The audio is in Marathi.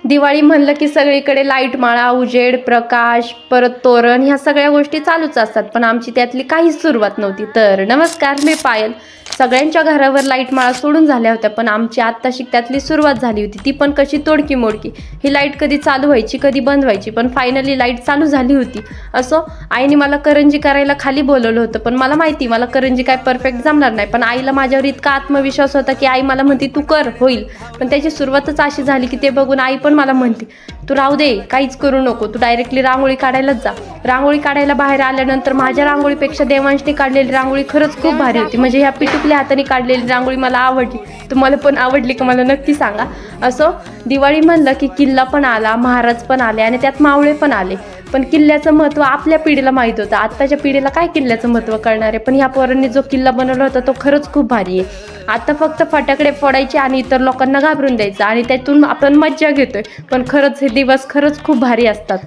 दिवाळी म्हणलं की सगळीकडे लाईट माळा, उजेड, प्रकाश, परत तोरण ह्या सगळ्या गोष्टी चालूच असतात. पण आमची त्यातली काहीच सुरुवात नव्हती. तर नमस्कार, मी पायल. सगळ्यांच्या घरावर लाईट माळा सोडून झाल्या होत्या, पण आमची आत्ताशी त्यातली सुरुवात झाली होती. ती पण कशी तोडकी मोडकी. ही लाईट कधी चालू व्हायची, कधी बंद व्हायची, पण फायनली लाईट चालू झाली होती. असो, आईने मला करंजी करायला खाली बोलवलं होतं, पण मला माहिती मला करंजी काय परफेक्ट जमणार नाही. पण आईला माझ्यावर इतका आत्मविश्वास होता की आई मला म्हणते तू कर, होईल. पण त्याची सुरुवातच अशी झाली की ते बघून आई पण मला म्हणते तू राहू दे, काहीच करू नको, तू डायरेक्टली रांगोळी काढायलाच जा. रांगोळी काढायला बाहेर आल्यानंतर माझ्या रांगोळीपेक्षा देवांशने काढलेली रांगोळी खरंच खूप भारी होती. म्हणजे ह्या पिटुकल्या हाताने काढलेली रांगोळी मला आवडली. तुम्हाला पण आवडली का मला नक्की सांगा. असो, दिवाळी म्हणलं की किल्ला पण आला, महाराज पण आले आणि त्यात मावळे पण आले. पण किल्ल्याचं महत्त्व आपल्या पिढीला माहीत होतं. आत्ताच्या पिढीला काय किल्ल्याचं महत्त्व कळणार आहे. पण ह्या पोरांनी जो किल्ला बनवला होता तो खरंच खूप भारी आहे. आता फक्त फटाकडे फोडायचे आणि इतर लोकांना घाबरून द्यायचं आणि त्यातून आपण मज्जा घेतोय. पण खरंच हे दिवस खरंच खूप भारी असतात.